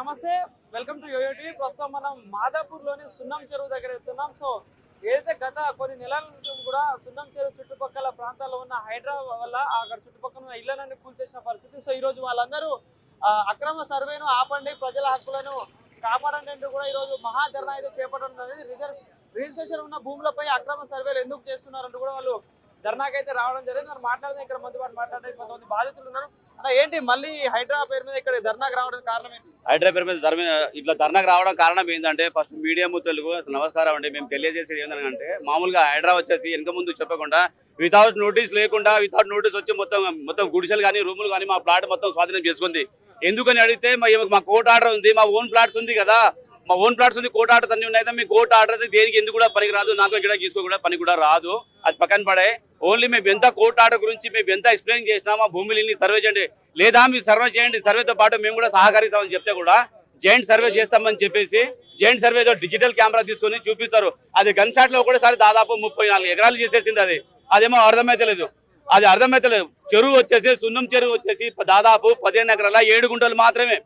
నమస్తే, welcome to yo-yo TV. ప్రస్తుతం మనం మాదాపూర్లోని సున్నం చెరువు దగ్గర వెళ్తున్నాం. సో ఏదైతే గత కొన్ని నెలల నుంచి కూడా సున్నం చెరువు చుట్టుపక్కల ప్రాంతాల్లో ఉన్న హైడ్రా వల్ల అక్కడ చుట్టుపక్కల ఉన్న ఇళ్లన్నీ కూల్చేసిన పరిస్థితి. సో ఈ రోజు వాళ్ళందరూ అక్రమ సర్వేను ఆపండి, ప్రజల హక్కులను కాపాడండి అంటూ కూడా ఈరోజు మహాధర్నా అయితే చేపట్టడం అనేది. రిజిస్ట్రేషన్ ఉన్న భూములపై అక్రమ సర్వేలు ఎందుకు చేస్తున్నారంటూ కూడా వాళ్ళు ధర్నాకైతే రావడం జరిగింది. మనం మాట్లాడితే ఇక్కడ మంది మాట్లాడడానికి కొంతమంది బాధితులు ఉన్నారు. అలా ఏంటి మళ్ళీ హైడ్రా పేరు మీద ఇక్కడ ధర్నాకు రావడానికి కారణం ఏంటి? హైడ్రా పేరు మీద ఇట్లా ధర్నాకు రావడం కారణం ఏంటంటే, ఫస్ట్ మీడియా మిత్రులకు నమస్కారం అండి. మేము తెలియజేసేది ఏంటంటే, మామూలుగా హైడ్రా వచ్చేసి వెనక ముందు చెప్పకుండా వితౌట్ నోటీస్ లేకుండా వితౌట్ నోటీస్ వచ్చి మొత్తం గుడిసెలు కానీ రూములు కానీ మా ప్లాట్ మొత్తం స్వాధీనం చేసుకుంది. ఎందుకని అడిగితే మా కోర్టు ఆర్డర్ ఉంది, మా ఓన్ ప్లాట్స్ ఉంది కదా, మా ఓన్ ప్లాట్స్ ఉంది, కోర్టు ఆర్డర్స్ అన్ని ఉన్నాయి. మీ కోర్టు ఆర్డర్స్ దేనికి ఎందుకు కూడా పనికి రాదు, నాకు ఇక్కడ తీసుకో కూడా పని కూడా రాదు, అది పక్కన పడే. ఓన్లీ మేము ఎంత కోర్టు ఆర్డర్ గురించి మేము ఎంత ఎక్స్ప్లెయిన్ చేసినా మా భూమిని సర్వే చేయండి, లేదా మీరు సర్వే చేయండి, సర్వేతో పాటు మేము కూడా సహకరిస్తామని చెప్తే కూడా జాయింట్ సర్వే చేస్తామని చెప్పేసి జాయింట్ సర్వేతో డిజిటల్ కెమెరా తీసుకొని చూపిస్తారు. అది గన్ షాట్ లో ఒకటేసారి దాదాపు 34 ఎకరాలు చేసేసింది. అదేమో అర్థమైతలేదు. అది అర్థమైతలేదు. చెరువు వచ్చేసి సున్నం చెరువు వచ్చేసి దాదాపు 15 ఎకరాల 7 గుంటలు మాత్రమే,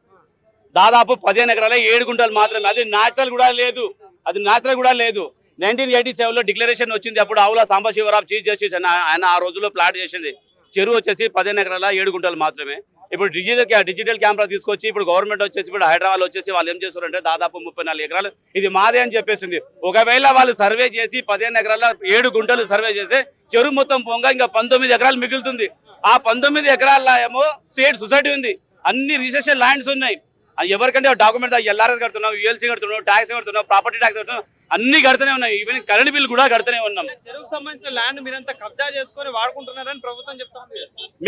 దాదాపు 15 ఎకరాల 7 గుంటలు మాత్రమే. అది న్యాచురల్ కూడా లేదు, 1987లో డిక్లరేషన్ వచ్చింది. అప్పుడు ఆవుల సాంబశివరావు చీఫ్ జస్టిస్ ఆయన ఆ రోజుల్లో ప్లాట్ చేసింది. చెరువు వచ్చేసి 15 ఎకరాల 7 గుంటలు మాత్రమే. ఇప్పుడు డిజిటల్ కెమెరా తీసుకొచ్చి ఇప్పుడు గవర్నమెంట్ వచ్చేసి ఇప్పుడు హైదరాబాద్ వచ్చేసి వాళ్ళు ఏం చేస్తారంటే దాదాపు 34 ఎకరాలు ఇది మాదే అని చెప్పేసింది. ఒకవేళ వాళ్ళు సర్వే చేసి 15 ఎకరాల 7 గుంటలు సర్వే చేసి చెరువు మొత్తం పొంగ ఇంకా 19 ఎకరాలు మిగులుతుంది. ఆ 19 ఎకరాల ఏమో స్టేట్ సొసైటీ ఉంది, అన్ని రిజిస్ట్రేషన్ ల్యాండ్స్ ఉన్నాయి. ఎవరికంటే డాక్యుమెంట్ ఎల్ఆర్ఎస్ కడుతున్నాం, యూఎల్సీ కడుతున్నాం, ట్యాక్స్ కడుతున్నాం, ప్రాపర్టీ ట్యాక్స్ కడుతున్నాం, అన్ని కడుతూనే ఉన్నాయి. ఈవెన్ కరెంట్ బిల్ కూడా కడుతూనే ఉన్నాం. చెరువుకు సంబంధించిన ల్యాండ్ మీరంతా కబ్జా చేసుకొని వాడుకుంటున్నారని ప్రభుత్వం చెప్తాను.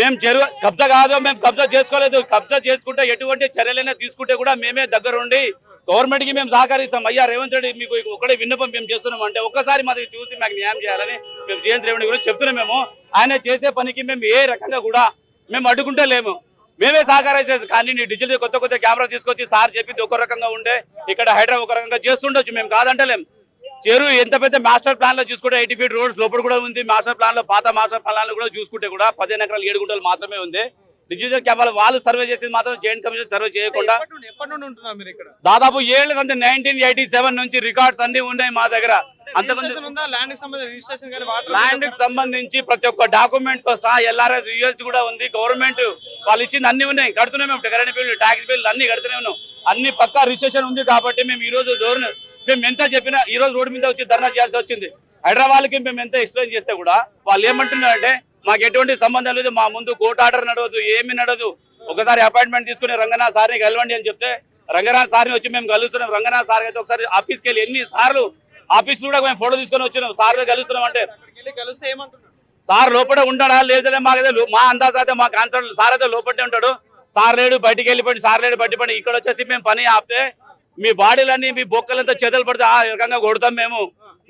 మేము చెరువు కబ్జా కాదు, మేము కబ్జా చేసుకోలేదు. కబ్జా చేసుకుంటే ఎటువంటి చర్యలైనా తీసుకుంటే కూడా మేమే దగ్గరుండి గవర్నమెంట్ కి మేము సహకరిస్తాం. అయ్యా రేవంత్ రెడ్డి మీకు ఒకటే విన్నపం మేము చేస్తున్నాం అంటే ఒక్కసారి మాది చూసి మాకు న్యాయం చేయాలని మేము రేవంత్ రెడ్డి గురించి చెప్తున్నాం. మేము ఆయన చేసే పనికి మేము ఏ రకంగా కూడా మేము అడ్డుకుంటే లేము, మేమే సహకరించేది. కానీ నీ డిజిటల్ కొత్త కెమెరా తీసుకొచ్చి సార్ చెప్పింది ఒక రకంగా ఉండే, ఇక్కడ హైడ్రా ఒక రకంగా చేస్తుండొచ్చు, మేము కాదంటలేం. చెరువు ఎంత పెద్ద మాస్టర్ ప్లాన్ లో చూసుకుంటే 80 ఫీట్ రోడ్స్ లోపల కూడా ఉంది. మాస్టర్ ప్లాన్ లో పాత మాస్టర్ ప్లాన్ లో కూడా చూసుకుంటే కూడా 15 ఎకరాలు 7 గుంటలు మాత్రమే ఉంది. డిజిటల్ కెమెరా వాళ్ళు సర్వే చేసేది మాత్రం జాయింట్ కమిషన్ సర్వే చేయకుండా ఎప్పటి నుండి ఉంటున్నారు మీరు ఇక్కడ? దాదాపు 1987 నుంచి రికార్డ్స్ అన్ని ఉన్నాయి మా దగ్గర. ల్యాండ్ కి సంబంధించి ప్రతి ఒక్క డాక్యుమెంట్ తో సహా ఎల్ఆర్ఎస్ యూఎల్సీ కూడా ఉంది. గవర్నమెంట్ వాళ్ళు ఇచ్చింది అన్ని ఉన్నాయి, కడుతున్నాం. మేము కరెంట్ బిల్లు, ట్యాక్స్ బిల్లు అన్ని కడుతూనే ఉన్నాం. అన్ని పక్కా రిజిస్ట్రేషన్ ఉంది. కాబట్టి మేము ఈ రోజు మేము ఎంత చెప్పినా ఈ రోజు రోడ్డు మీద వచ్చి ధర్నా చేయాల్సి వచ్చింది. హైదరాబాద్కి మేము ఎంత ఎక్స్ప్లెయిన్ చేస్తే కూడా వాళ్ళు ఏమంటున్నారంటే మాకు ఎటువంటి సంబంధం లేదు, మా ముందు కోర్టు ఆర్డర్ నడవదు, ఏమి నడవదు, ఒకసారి అపాయింట్మెంట్ తీసుకుని రంగనాథ్ సార్ని కలవండి అని చెప్తే రంగనాథ్ సార్ని వచ్చి మేము కలుస్తున్నాం. రంగనాథ్ సార్ అయితే ఒకసారి ఆఫీస్కి వెళ్ళి ఎన్ని సార్లు ఆఫీస్ కూడా మేము ఫోటో తీసుకొని వచ్చినాం, సార్ కలుస్తున్నాం అంటే కలిస్తే ఏమంటున్నారు? సార్ లోపల ఉంటాడా లేదలే మాకైతే మా అందాజ అయితే మా కాన్సర్ట్ సార్ అయితే లోపలే ఉంటాడు. సార్ లేడు బయటికి వెళ్ళిపోయి, సార్ లేడు బయట పడి. ఇక్కడ వచ్చేసి మేము పని ఆపితే మీ బాడీలన్నీ మీ బొక్కలంతా చెదలు పడితే ఆ రకంగా కొడతాం మేము,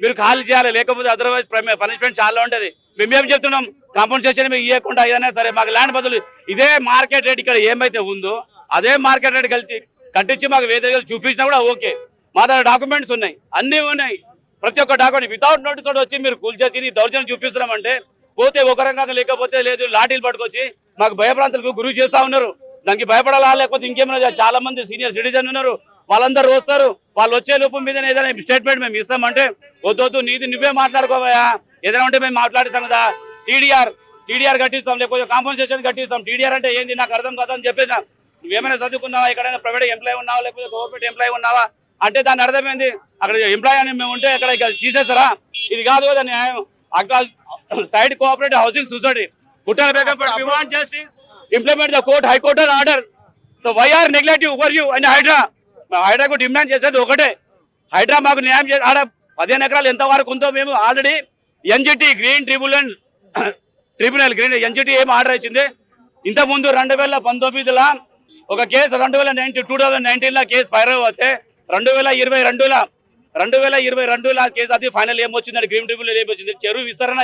మీరు ఖాళీ చేయాలి, లేకపోతే అదర్వైజ్ పనిష్మెంట్ చాలా ఉంటుంది. మేమేం చెప్తున్నాం, కాంపన్సేషన్ మేము ఇవ్వకుండా ఏదైనా సరే మాకు ల్యాండ్ బదులు ఇదే మార్కెట్ రేట్ ఇక్కడ ఏమైతే ఉందో అదే మార్కెట్ రేట్ కలిసి కట్టించి మాకు వేదికలు చూపించినా కూడా ఓకే. మా దగ్గర డాక్యుమెంట్స్ ఉన్నాయి, అన్నీ ఉన్నాయి. ప్రతి ఒక్క డాక్యుమెంట్ వితౌట్ నోటీస్ తోటి వచ్చి మీరు కూల్చేసి దౌర్జన్యం చూపిస్తున్నామంటే పోతే ఒక రకంగా లేకపోతే లేదు లాఠీలు పట్టుకొచ్చి మాకు భయభ్రాంతులకు గురి చేస్తా ఉన్నారు. దానికి భయపడాలా లేకపోతే ఇంకేమైనా చాలా మంది సీనియర్ సిటిజన్ ఉన్నారు, వాళ్ళందరూ వస్తారు. వాళ్ళు వచ్చే లోపం మీద ఏదైనా స్టేట్మెంట్ మేము ఇస్తామంటే వద్దు నీది నువ్వే మాట్లాడుకోవా, ఏదైనా ఉంటే మేము మాట్లాడిస్తాం కదా. టీడీఆర్ కట్టిస్తాం, లేకపోతే కాంపన్సేషన్ కట్టిస్తాం. టీడీఆర్ అంటే ఏంది నాకు అర్థం కదా అని చెప్పేసి నువ్వేమైనా చదువుకున్నావా, ఎక్కడైనా ప్రైవేట్ ఎంప్లాయీ ఉన్నావా, లేకపోతే గవర్నమెంట్ ఎంప్లాయీ ఉన్నావా అంటే దాని అర్థమైంది అక్కడ ఎంప్లాయీ అని మేము ఉంటే ఇక్కడ తీసేస్తారా? ఇది కాదు కదా న్యాయం. అక్కడ సైడ్ కోఆపరేటివ్ హౌసింగ్ సొసైటీ కుట్టాల Begumpet we want justice, implement the court high court order. So why are neglective over you and హైడ్రాకు డిమాండ్ చేసేది ఒకటే, హైడ్రా మాకు న్యాయం చేసి ఆడ 15 ఎకరాలు ఎంత వరకు ఉందో మేము already NGT green tribunal NGT ఏం ఆర్డర్ ఇచ్చింది. ఇంతకుముందు 2019లో ఒక కేసు, 2019లో కేసు ఫైర్ అవుతే 2022లో కేసు అది ఫైనల్ ఏమొచ్చిందండి, గ్రీన్ ట్రిబ్యునల్ ఏమొచ్చింది. చెరువు విస్తరణ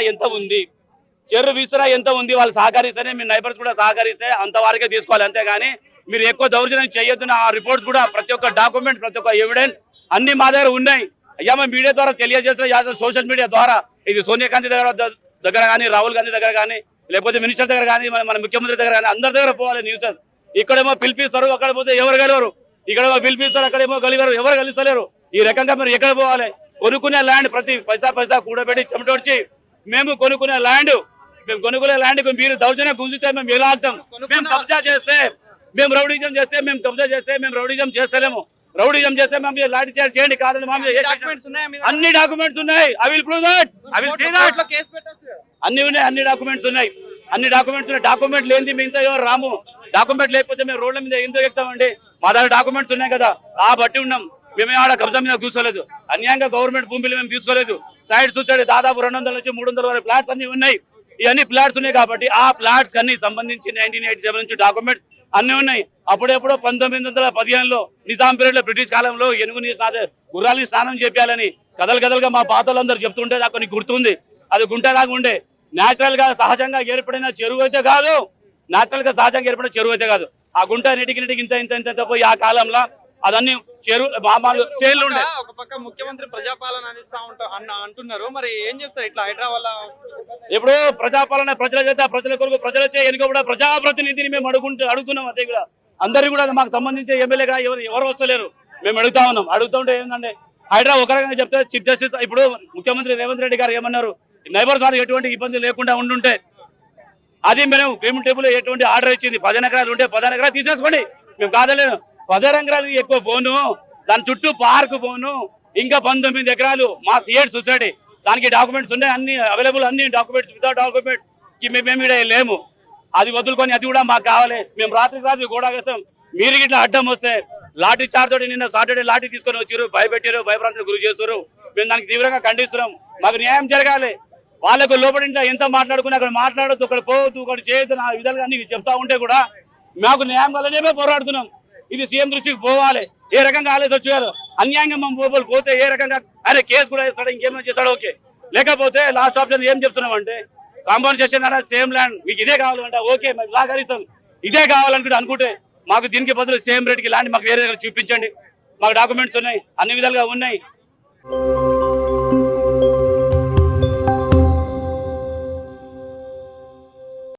ఎంత ఉంది వాళ్ళు సహకరిస్తేనే, మీ నైబర్స్ కూడా సహకరిస్తే అంతవరకే తీసుకోవాలి. అంతేగాని మీరు ఎక్కువ దౌర్జన్యం చేయొద్దు. ఆ రిపోర్ట్స్ కూడా ప్రతి ఒక్క డాక్యుమెంట్ ప్రతి ఒక్క ఎవిడెన్స్ అన్ని మా దగ్గర ఉన్నాయి. అయ్యా మేము మీడియా ద్వారా తెలియజేస్తున్న సోషల్ మీడియా ద్వారా ఇది సోనియా గాంధీ దగ్గర కానీ, రాహుల్ గాంధీ దగ్గర కానీ, లేకపోతే మినిస్టర్ దగ్గర కానీ, మన ముఖ్యమంత్రి దగ్గర కానీ అందరి దగ్గర పోవాలి న్యూస్. ఇక్కడేమో పిలిపిస్తారు, అక్కడ పోతే ఎవరు గెలవరు. ఇక్కడ పిలిపిస్తారు, అక్కడేమో కలిగారు, ఎవరు కలుస్తలేరు. ఈ రకంగా మీరు ఎక్కడ పోవాలి? కొనుక్కునే ల్యాండ్ ప్రతి పైసా కూడబెట్టి చెమటొచ్చి మేము కొనుక్కునే ల్యాండ్ మీరు దౌర్జన్యం గుంజితే మేము ఎలా ఆగుతాం? మేము కబ్జా చేస్తే, మేము రౌడీజం చేస్తే, మేము రౌడీజం చేస్తలేము. రౌడీజం చేస్తే మేము లాఠీ చార్జ్ చేయండి కాదని అన్ని డాక్యుమెంట్స్ ఉన్నాయి. I will prove that. అన్ని ఉన్నాయి, అన్ని డాక్యుమెంట్స్ ఉన్నాయి. డాక్యుమెంట్ లేనిది మేము ఇంత ఎవరు రాము. డాక్యుమెంట్ లేకపోతే మేము రోడ్ల మీద ఎందుకు ఎక్కుతామండి? మా దగ్గర డాక్యుమెంట్స్ ఉన్నాయి కదా, ఆ బట్టి ఉన్నాం. మేమే ఆడ కబ్జా మీద కూర్చోలేదు. అన్యాయంగా గవర్నమెంట్ భూమిలో మేము తీసుకోలేదు. సైడ్ చూసాడు దాదాపు 200 నుంచి 300 వరకు ఫ్లాట్స్ అన్ని ఉన్నాయి. ఇవన్నీ ఫ్లాట్స్ ఉన్నాయి కాబట్టి ఆ ఫ్లాట్స్ అన్ని సంబంధించి 1987 నుంచి డాక్యుమెంట్స్ అన్ని ఉన్నాయి. అప్పుడెప్పుడో 1915లో నిజాం పీరియడ్ లో బ్రిటిష్ కాలంలో ఏనుగుని గుర్రాలని స్నానం చేయాలని కథలుగా మా పాతలందరూ చెప్తుంటే నాకు కొన్ని గుర్తుంది. అది గుంటలాగా ఉండే నేచురల్ గా సహజంగా ఏర్పడిన చెరువు అయితే కాదు. ఆ గుంట నీటికి ఇంత పోయి ఆ కాలంలో అదన్నీ చెరువు మామూలు చేలు ఉండే. ఒక పక్క ముఖ్యమంత్రి ప్రజాపాలన అంటున్నారు, మరి ఏం చెప్తారు ఇట్లా హైదరాబాద్? ఇప్పుడు ప్రజాపాలన ప్రజల చేత, ప్రజల కొరకు, ప్రజల ఎన్నిక కూడా ప్రజాప్రతినిధిని మేము అడుగుతున్నాం. అదే కూడా అందరికీ కూడా మాకు సంబంధించి ఎమ్మెల్యేగా ఎవరు వస్తలేరు. మేము అడుగుతుంటే ఏంటంటే హైదరాబాద్ ఒక రకంగా చెప్తే చీఫ్ జస్టిస్ ఇప్పుడు ముఖ్యమంత్రి రేవంత్ రెడ్డి గారు ఏమన్నారు, నైబర్స్ వారు ఎటువంటి ఇబ్బంది లేకుండా ఉండుంటే అది మేము పేమెంట్ టేబుల్ ఎటువంటి ఆర్డర్ ఇచ్చింది. 10 ఎకరాలు ఉంటే 10 ఎకరాలు తీసేసుకోండి, మేము కాదలేను. 10 ఎకరాలు ఎక్కువ పోను, దాని చుట్టూ పార్క్ పోను, ఇంకా 19 ఎకరాలు మా సిఎడ్ సొసైటీ, దానికి డాక్యుమెంట్స్ ఉన్నాయి, అన్ని అవైలబుల్, అన్ని డాక్యుమెంట్స్. వితౌట్ డాక్యుమెంట్ మేము ఇక్కడ లేము. అది వదులుకొని అది కూడా మాకు కావాలి. మేము రాత్రి గోడాగేస్తాం. మీరు ఇట్లా అడ్డం వస్తే లాఠీ చార్జ్ తోటి నిన్న సాటర్డే లాఠీ తీసుకొని వచ్చారు, భయపెట్టారు, భయభ్రాంతులకు గురి చేస్తారు. మేము దానికి తీవ్రంగా ఖండిస్తున్నాం. మాకు న్యాయం జరగాలి. వాళ్ళకు లోపలి ఇంట్లో ఎంత మాట్లాడుకుని అక్కడ మాట్లాడొద్దు, అక్కడ పోవద్దు, అక్కడ చేయొద్దు, నా విధాలుగా అన్ని చెప్తా ఉంటే కూడా మాకు న్యాయం వల్లనే పోరాడుతున్నాం. ఇది సీఎం దృష్టికి పోవాలి. ఏ రకంగా ఆలోచన వచ్చారు? అన్యాయంగా మేము పోతే ఏ రకంగా ఆయన కేసు కూడా వేస్తాడు, ఇంకేమైనా చేస్తాడు, ఓకే. లేకపోతే లాస్ట్ ఆప్షన్ ఏం చెప్తున్నాం అంటే కాంపన్సేషన్ అనేది సేమ్ ల్యాండ్ మీకు ఇదే కావాలంటే ఓకే, మేము సహకరిస్తాం. ఇదే కావాలనుకుంటే మాకు దీనికి బదులు సేమ్ రేట్కి ల్యాండ్ మాకు వేరే దగ్గర చూపించండి. మాకు డాక్యుమెంట్స్ ఉన్నాయి, అన్ని విధాలుగా ఉన్నాయి.